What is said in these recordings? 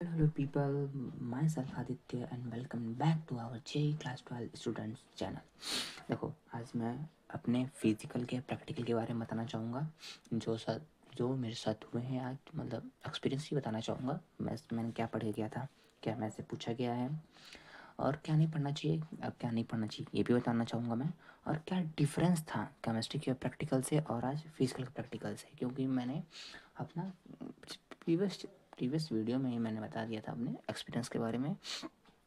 Hello people, myself Aditya and welcome back to our JE Class 12 Students channel. देखो, आज मैं अपने physical के प्रैक्टिकल के बारे में बताना चाहूँगा। जो मेरे साथ हुए हैं आज, मतलब एक्सपीरियंस ही बताना चाहूँगा। मैंने क्या पढ़ के गया था, क्या मैं से पूछा गया है और क्या नहीं पढ़ना चाहिए, अब क्या नहीं पढ़ना चाहिए ये भी बताना चाहूँगा मैं। और क्या डिफरेंस था केमिस्ट्री के प्रैक्टिकल से और आज फिजिकल के प्रैक्टिकल से, क्योंकि मैंने अपना प्रीवियस प्रीवियस वीडियो में ही मैंने बता दिया था अपने एक्सपीरियंस के बारे में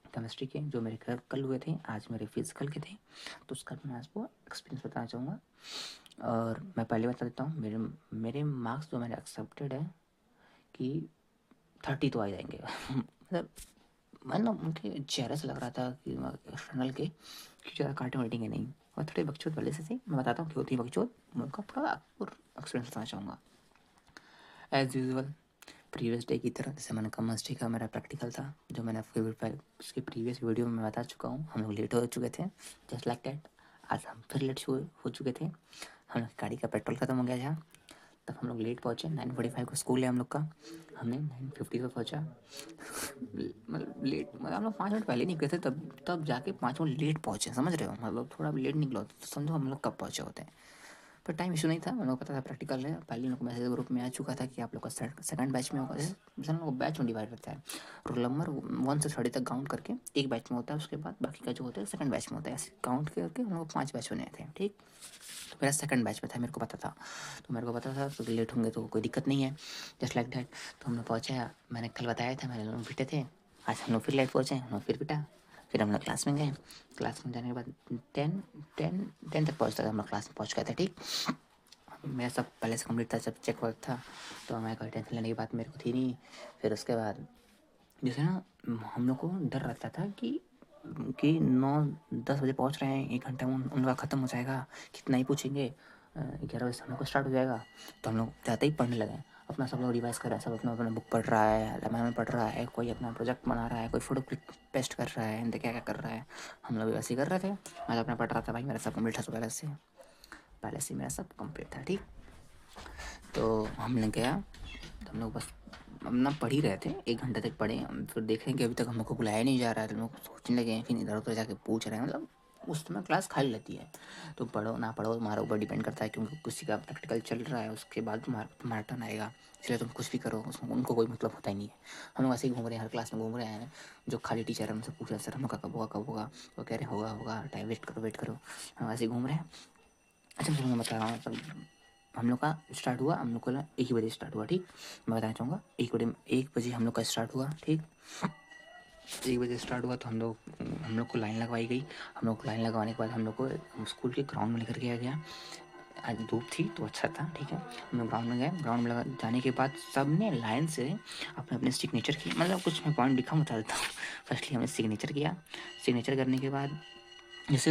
केमिस्ट्री के, जो मेरे कल हुए थे, आज मेरे फिजिकल के थे। तो उसका मैं आपको एक्सपीरियंस बताना चाहूँगा। और मैं पहले बता देता हूँ, मेरे मेरे मार्क्स जो मैंने एक्सेप्टेड है कि 30 तो आ जाएंगे मतलब उनके चेहरे से लग रहा था कि एक्सटर्नल के कि ज़्यादा काटे वाटेंगे नहीं, और थोड़े बकचोद पहले से मैं बताता हूँ कि होती है बकचोद, उनका पूरा एक्सपीरियंस बताना चाहूँगा। एज यूजल प्रीवियस डे की तरह, जैसे मैंने केमिस्ट्री का मेरा प्रैक्टिकल था, जो मैंने आपके उसके प्रीवियस वीडियो में बता चुका हूँ। हम लोग लेट हो चुके थे, जस्ट लाइक दैट। आज हम फिर लेट हो चुके थे। हम लोग गाड़ी का पेट्रोल ख़त्म हो गया था, तब हम लोग लेट पहुँचे। 9:45 को स्कूल है हम लोग का, हमने 9:50 को पहुँचा। मतलब लेट, मतलब हम लोग 5 मिनट पहले निकले थे, तब जाके 5 मिनट लेट पहुँचे, समझ रहे हो? मतलब थोड़ा लेट निकलो तो समझो हम लोग कब पहुँचे होते हैं। पर टाइम इशू नहीं था, हम लोग को पता था प्रैक्टिकल है। पहले लोग मैसेज ग्रुप में आ चुका था कि आप लोग का सेकंड बैच में होगा। जैसे हम लोग बैच में डिवाइड करता है, रोल नंबर 1 से 30 तक काउंट करके एक बैच में होता है, उसके बाद बाकी का जो होता है सेकंड बैच में होता है। ऐसे काउंट करके हम लोग 5 बैच बने थे, ठीक। तो मेरा सेकंड बैच में था, मेरे को पता था। तो मेरे को पता था तो लेट होंगे तो कोई दिक्कत नहीं है, जस्ट लाइक दैट। तो हम लोग पहुँचे, मैंने कल बताया था, मेरे लोग पिटे थे। आज हम लोग फिर लेट पहुँचे, हम लोग फिर पिटा। फिर हम लोग क्लास में गए। क्लास में जाने के बाद 10 तक पहुँचता था, हम लोग क्लास में पहुँच गए थे, ठीक। मेरा सब पहले से कंप्लीट था, सब चेक वर्क था, तो हमें कोई टेंशन लेने की बात मेरे को थी नहीं। फिर उसके बाद जैसे ना, हम लोग को डर रहता था कि 9-10 बजे पहुंच रहे हैं, 1 घंटा में उनका ख़त्म हो जाएगा, कितना ही पूछेंगे। 11 बजे से हम लोग को स्टार्ट हो जाएगा। तो हम लोग जाते ही पढ़ने लगे। अपना सब लोग रिवाइज कर रहा है, सब अपना अपना बुक पढ़ रहा है, रामायण पढ़ रहा है, कोई अपना प्रोजेक्ट बना रहा है, कोई फोटो क्लिक पेस्ट कर रहा है, क्या क्या कर रहा है। हम लोग भी वैसे ही कर रहे थे। मैं तो अपना पढ़ रहा था भाई, मेरा सब कंप्लीट था, तो पहले से मेरा सब कंप्लीट था, ठीक। तो हमने गया, तो हम लोग बस अपना पढ़ ही रहे थे, 1 घंटे तक पढ़े। हम फिर देखें कि अभी तक हम लोग को बुलाया नहीं जा रहा है, तो हम लोग सोचने लगे, फिर इधर उधर जाके पूछ रहे हैं। मतलब उस समय क्लास खाली रहती है, तो पढ़ो ना पढ़ो तुम्हारे ऊपर डिपेंड करता है, क्योंकि किसी का प्रैक्टिकल चल रहा है, उसके बाद तुम्हारा टर्न आएगा। इसलिए तुम कुछ भी करो, उसमें उनको कोई मतलब होता ही नहीं है। हम लोग ऐसे ही घूम रहे हैं, हर क्लास में घूम रहे हैं। जो खाली टीचर है उनसे पूछ रहे हैं, सर हम लोग का कब होगा कब होगा। तो कह रहे होगा होगा, टाइम वेट करो। हम ऐसे ही घूम रहे हैं। अच्छा, मैं बता रहा हूँ, मतलब हम लोग का स्टार्ट हुआ, हम लोग का 1 ही बजे स्टार्ट हुआ, ठीक। मैं बताना चाहूँगा, 1 बजे हम लोग का स्टार्ट हुआ, ठीक। 1 बजे स्टार्ट हुआ, तो हम लोग को लाइन लगवाई गई। हम लोग को लाइन लगवाने के बाद हम लोग को स्कूल के ग्राउंड में लेकर गया गया। आज धूप थी तो अच्छा था, ठीक है। हम लोग ग्राउंड में गए, ग्राउंड में जाने के बाद सब ने लाइन से अपने अपने सिग्नेचर किए। मतलब कुछ मैं पॉइंट लिखा, बता देता हूँ। फर्स्टली हमने सिग्नेचर किया। सिग्नेचर करने के बाद जैसे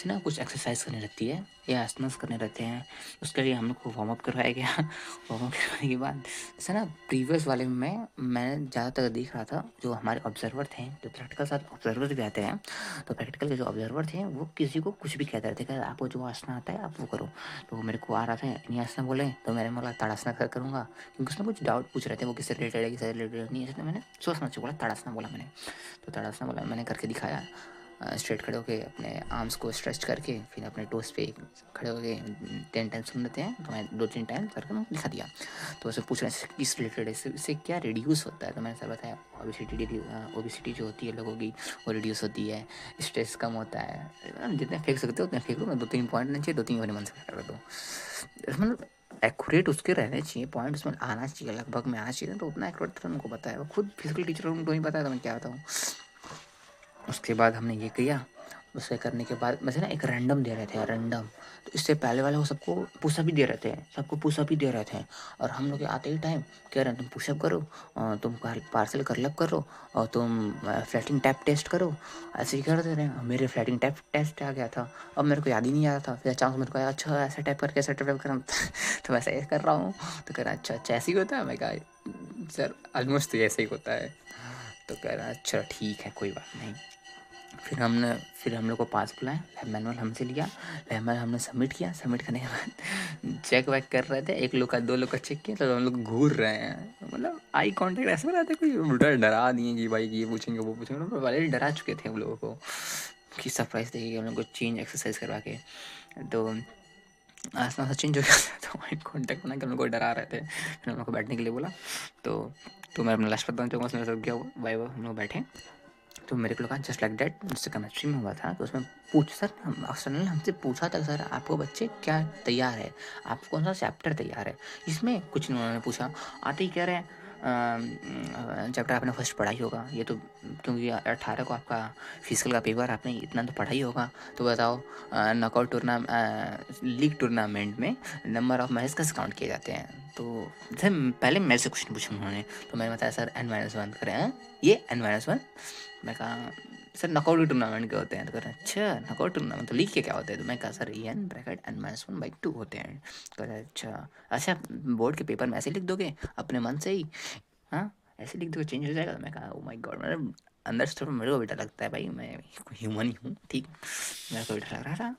ना कुछ एक्सरसाइज करनी रहती है या आसनास करने रहते हैं, उसके लिए हम लोग को वार्म अप करवाया गया। वार्म अप करवाने के बाद जैसे ना प्रीवियस वाले में मैं ज़्यादातर देख रहा था, जो हमारे ऑब्जर्वर थे, जो प्रैक्टिकल साथ ऑब्जर्वर भी आते हैं, तो प्रैक्टिकल के जो ऑब्जर्वर थे वो किसी को कुछ भी कहते रहते, कि आपको जो आसना आता है आप वो करो। तो मेरे को आ रहा था नहीं आसना बोले, तो मैंने बोला ताड़ासना करूँगा, क्योंकि उसमें कुछ डाउट पूछ रहे थे, वो किससे रिलेटेड है, किससे रिलेटेड नहीं है, इसलिए मैंने सोच समझ के बोला ताड़ासना बोला मैंने। तो ताड़ासना बोला, मैंने करके दिखाया। स्ट्रेट खड़े होके अपने आर्म्स को स्ट्रेच करके, फिर अपने टोस पे खड़े होके 10 टाइम सुन लेते हैं, तो मैं 2-3 टाइम सर को दिखा दिया। तो उसे पूछ रहे हैं किस रिलेटेड है, इससे क्या रिड्यूस होता है। तो मैंने सर बताया ओबिसिटी जो होती है लोगों की, वो रिड्यूस होती है, स्ट्रेस कम होता है। जितने फेंक सकते हो उतने फेंक लो, मैं 2-3 पॉइंट नहीं चाहिए, 2-3 मेरे मन से कर दो। मतलब एक्यूरेट उसके रहने चाहिए, पॉइंट उसमें आना चाहिए, लगभग में आना चाहिए, तो उतना एक्यूरेट तो उनको पता है। वो खुद फिजिकल टीचर उनको नहीं पता है, तो मैं क्या बताऊँ। उसके बाद हमने ये किया। उसे करने के बाद वैसे ना एक रैंडम दे रहे थे, रैंडम। तो इससे पहले वाले वो सबको पुशअप भी दे रहे थे, और हम लोग आते ही टाइम कह रहे हैं तुम पुशअप करो, तुम पार्सल करलब करो, और तुम फ्लैटिंग टैप टेस्ट करो। ऐसे ही कर दे रहे हैं। मेरे फ्लैटिंग टैप टेस्ट आ गया था, अब मेरे को याद ही नहीं आ रहा था। फिर अचानक मेरे को आया, अच्छा ऐसा टैप करके ऐसा टैप करना। तो वैसा ऐसे कर रहा हूँ। तो कह रहा अच्छा अच्छा ऐसे ही होता है। मैं कहा सर ऑलमोस्ट तो ऐसे ही होता है। तो कह रहा अच्छा ठीक है कोई बात नहीं। फिर हम लोग को पास बुलाया, लैब मैनुअल हमसे लिया, लैब मैनुअल हमने सबमिट किया। सबमिट करने के बाद चेक वेक कर रहे थे, एक लोग का 2 लोग का चेक किया, तो हम लोग घूर रहे हैं, मतलब आई कांटेक्ट ऐसे बनाते कोई डरा दिए कि भाई ये पूछेंगे वो पूछेंगे, मतलब पहले ही डरा चुके थे हम लोगों को कि सरप्राइज देगी हम लोग को चेंज एक्सरसाइज करवा के। तो आसमान से चेंज हो गया था, तो आई कांटेक्ट बना के हम लोग को डरा रहे थे। फिर हम लोग को बैठने के लिए बोला, तो मैं अपना लास्ट बताना चाहूँगा उसमें सब क्या हुआ। भाई हम लोग बैठे, तो मेरे को लगा जस्ट लाइक दैट जिससे केमिस्ट्री में हुआ था, तो उसमें सर एक्सटर्नल हमसे पूछा था, सर आपको बच्चे क्या तैयार है, आपको कौन सा चैप्टर तैयार है। इसमें कुछ नहीं उन्होंने पूछा, आते ही कह रहे हैं चैप्टर आपने फर्स्ट पढ़ा ही होगा, ये तो क्योंकि 18 को आपका फिजिकल का पेपर, आपने इतना तो पढ़ा ही होगा। तो बताओ नॉकआउट लीग टूर्नामेंट में नंबर ऑफ मैचेस कैसे काउंट किए जाते हैं। तो सर पहले मेरे से क्वेश्चन पूछा उन्होंने, तो मैंने बताया सर N-1 करें, ये N-1। मैं कहा सर नॉकआउट टूर्नामेंट के होते हैं। तो कह रहे अच्छा नॉकआउट टूर्नामेंट तो लीग के क्या होते हैं। तो मैं कहा सर N ब्रैकेट N-1/2 होते हैं। कह रहे अच्छा बोर्ड के पेपर में ऐसे लिख दोगे अपने मन से ही, हाँ ऐसे लिख दोगे चेंज हो जाएगा। तो मैं कहा ओ माय गॉड, मतलब अंदर से थोड़ा मेरे को भी डर लगता है भाई, मैं ह्यूमन ही हूँ ठीक, मेरे को भी डर लग रहा था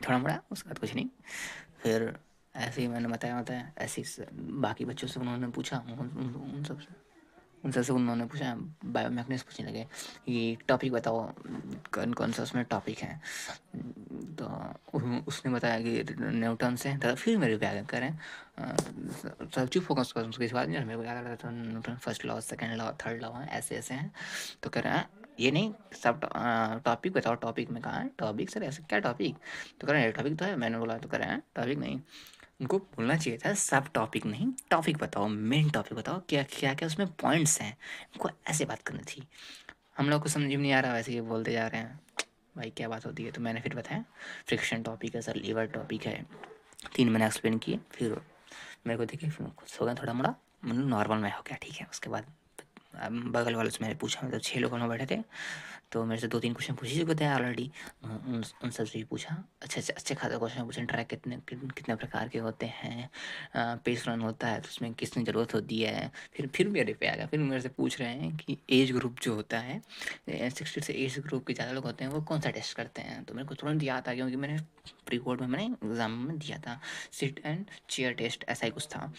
थोड़ा मोड़ा, उसके बाद कुछ नहीं। फिर ऐसे ही मैंने बताया ऐसे ही बाकी बच्चों से उन्होंने पूछा, उन सब से उनसे से उन्होंने पूछा, बायोमैकेनिक्स पूछने लगे कि टॉपिक बताओ कौन कौन सा उसमें टॉपिक है। तो उसने बताया कि न्यूटन से, तो फिर मेरे पे आगे करें सब चुप फोकस कर, उसके बाद नहीं मेरे को याद आ रहा था Newton first law, second law, third law है, ऐसे ऐसे हैं। तो कह रहे हैं ये नहीं सब टॉपिक बताओ। टॉपिक में कहा है टॉपिक सर, ऐसे क्या टॉपिक। तो कह रहे हैं टॉपिक तो है, मैंने बोला। तो कह रहे हैं टॉपिक नहीं, उनको बोलना चाहिए था सब टॉपिक नहीं, टॉपिक बताओ, मेन टॉपिक बताओ, क्या क्या क्या उसमें पॉइंट्स हैं, उनको ऐसे बात करनी थी। हम लोग को समझ में नहीं आ रहा, वैसे ही बोलते जा रहे हैं भाई क्या बात होती है। तो मैंने फिर बताया फ्रिक्शन टॉपिक है सर, लीवर टॉपिक है, 3 मैंने एक्सप्लेन किए। फिर मेरे को देखिए फिर खुश हो गया थोड़ा मोड़ा, मतलब नॉर्मल में हो गया ठीक है। उसके बाद बगल वाले से मैंने पूछा, मतलब 6 लोग हम लोग बैठे थे, तो मेरे से 2-3 क्वेश्चन पूछ ही चुके थे ऑलरेडी, उन सब से भी पूछा। अच्छे खासा क्वेश्चन पूछे, ट्रैक कितने प्रकार के होते हैं, पेस रन होता है तो उसमें किसकी ज़रूरत होती है। फिर मेरे पे आ गया, फिर मेरे से पूछ रहे हैं कि एज ग्रुप जो होता है 60 से एज ग्रुप के ज़्यादा लोग होते हैं वो कौन सा टेस्ट करते हैं। तो मेरे को तुरंत याद आ गया क्योंकि मैंने प्री बोर्ड में मैंने एग्जाम में दिया था, सिट एंड चेयर टेस्ट ऐसा ही कुछ था।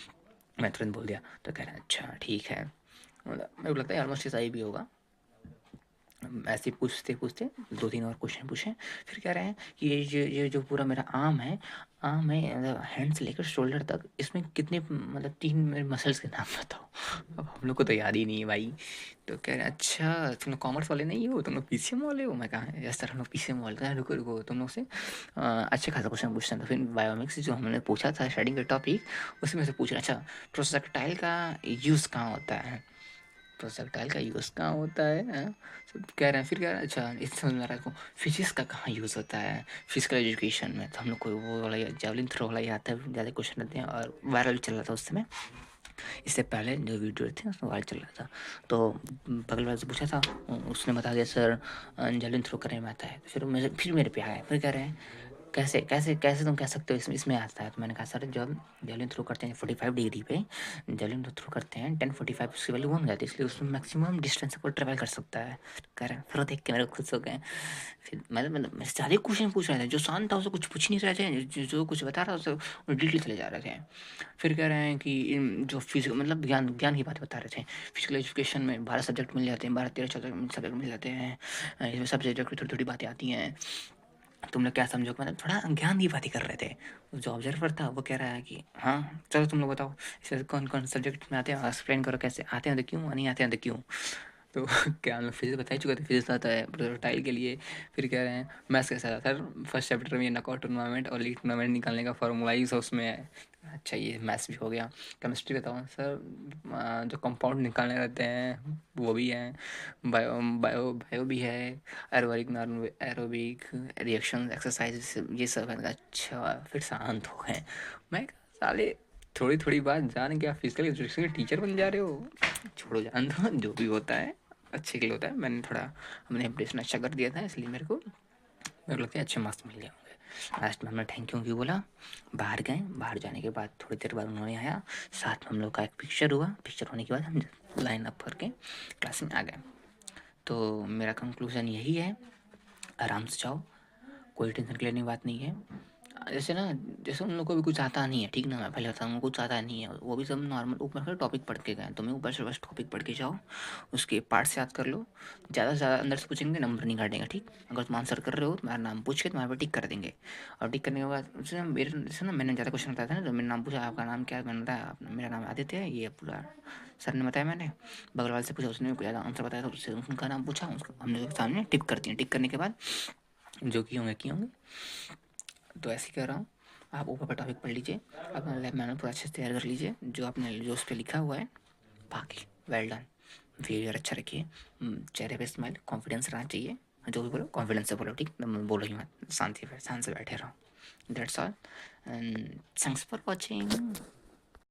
मैं तुरंत बोल दिया। तो कह रहा है अच्छा ठीक है, मतलब मेरे को लगता है ऑलमोस्ट सही भी होगा। ऐसे पूछते पूछते 2-3 और क्वेश्चन पूछे। फिर कह रहे हैं कि ये जो पूरा मेरा आर्म है मतलब हैंड से लेकर शोल्डर तक, इसमें कितने मतलब 3 मेरे मसल्स के नाम बताओ। अब हम लोग को तो याद ही नहीं है भाई। तो कह रहे हैं अच्छा तुम लोग कॉमर्स वाले नहीं हो, तुम लोग पीसीएम वाले हो। मैं कहा यस सर हम लोग पीसीएम वाले हैं। रुको रुको तुम लोग से अच्छे खासा क्वेश्चन पूछते हैं। तो फिर बायोमिक्स जो हमने पूछा था स्टार्टिंग का टॉपिक, उसमें से पूछ रहे अच्छा प्रोजेक्टाइल का यूज़ कहाँ होता है, प्रोजेक्टाइल का यूज़ कहाँ होता है, हाँ? सब कह रहे हैं। फिर कह रहे हैं अच्छा इस समझ में आ रहा है आपको फिजिक्स का कहाँ यूज़ होता है फिजिकल एजुकेशन में। तो हम लोग को वो वाला जेवलिन थ्रो वाला ही आता है, ज़्यादा क्वेश्चन रहते हैं और वायरल चल रहा था उस समय। इससे पहले जो वीडियो थे उसमें वायरल चल रहा था। तो बगल वाले से पूछा था, उसने बता दिया सर जेवलिन थ्रो करने में आता है। फिर मेरे पे आया, फिर कह रहे हैं कैसे कैसे कैसे तुम कह सकते हो इसमें इसमें आता है। तो मैंने कहा सर जब जेवलिन थ्रो करते हैं 45 डिग्री पे, जेवलिन थ्रो करते हैं 10:45 उसकी वैल्यू 1 हो जाती है, इसलिए उसमें मैक्सिमम डिस्टेंस को ट्रेवल कर सकता है। कह रहे हैं फिर वो देख के मेरे खुश हो गए। फिर मतलब मेरे सारे क्वेश्चन पूछ रहे थे, जो शांत था उसे कुछ पूछ नहीं रहे थे, जो कुछ बता रहा था उसे डिटेल चले जा रहे थे। फिर कह रहे हैं कि जो फिजिकल मतलब ज्ञान ज्ञान की बातें बता रहे थे। फिजिकल एजुकेशन में 12 सब्जेक्ट मिल जाते हैं, 12-13 सब्जेक्ट मिल जाते हैं, इसमें सब सब्जेक्ट की थोड़ी थोड़ी बातें आती हैं, तुम लोग क्या समझो, मतलब थोड़ा ज्ञान की बातें कर रहे थे। जो ऑब्जर्वर था वो कह रहा है कि हाँ चलो तुम लोग बताओ इसमें कौन कौन सब्जेक्ट में आते हैं, एक्सप्लेन करो कैसे आते हैं तो क्यों, नहीं आते हैं तो क्यों। तो क्या हम लोग फिजिक्स बता ही चुके थे, फिजिक्स आता है प्रोजेक्टाइल के लिए। फिर कह रहे हैं मैथ्स कैसा आता है सर, फर्स्ट चैप्टर में ये नॉकआउट टूर्नामेंट और लीग टूर्नामेंट निकालने का फॉर्मूला ही सब उसमें है। अच्छा ये मैथ्स भी हो गया। केमिस्ट्री बताओ सर, जो कंपाउंड निकालने रहते हैं वो भी हैं, बायो भी है, aerobic non aerobic reaction exercise ये सब है। अच्छा फिर शांत हो गए। मैं कहा, साले थोड़ी थोड़ी बात जान के आप फिजिकल एजुकेशन के टीचर बन जा रहे हो। छोड़ो जान दो, जो भी होता है अच्छे के लिए होता है। मैंने थोड़ा हमने इंप्रेशन अच्छा कर दिया था, इसलिए मेरे को लगता है अच्छे मार्क्स मिल गए होंगे। लास्ट में हमने थैंक यू क्यों बोला, बाहर गए। बाहर जाने के बाद थोड़ी देर बाद उन्होंने आया, साथ में हम लोग का एक पिक्चर हुआ। पिक्चर होने के बाद हम लाइन अप करके क्लास में आ गए। तो मेरा कंक्लूजन यही है आराम से जाओ, कोई टेंशन लेने की बात नहीं है। जैसे ना, जैसे उन लोगों को भी कुछ आता नहीं है, ठीक ना, मैं पहले बताऊँ, उनको कुछ आता नहीं है, वो भी सब नॉर्मल ऊपर से टॉपिक पढ़ के गए, तुम्हें ऊपर से बस टॉपिक पढ़ के जाओ, उसके पार्ट से याद कर लो। ज़्यादा से ज़्यादा अंदर से पूछेंगे, नंबर नहीं काटेंगे, ठीक। अगर तुम आंसर कर रहे हो तुम्हारा नाम पूछ के तुम्हारे पर टिक कर देंगे, और टिक करने के बाद जैसे मेरे, जैसे ना मैंने ज़्यादा क्वेश्चन बताया था ना, तो मेरा नाम पूछा, आपका नाम क्या है, मैंने बताया मेरा नाम आदित्य है, ये पूरा सर ने बताया, मैंने बगल वाले से पूछा, उसने भी ज़्यादा आंसर बताया, तो उससे उनका नाम पूछा, उसको हमने उसके सामने टिक करती हैं, टिक करने के बाद जो किए होंगे। तो ऐसे कह रहा हूँ, आप ऊपर पर टॉपिक पढ़ लीजिए, अपना लैब मैनुअल पूरा अच्छे से तैयार कर लीजिए, जो आपने जो उस पर लिखा हुआ है, बाकी वेल डन। बिहेवियर अच्छा रखिए, चेहरे पे स्माइल, कॉन्फिडेंस रहना चाहिए, जो भी बोलो कॉन्फिडेंस से बोलो, ठीक, बोलो ही मत, शांति से बैठे रहो। That's all, and thanks for watching.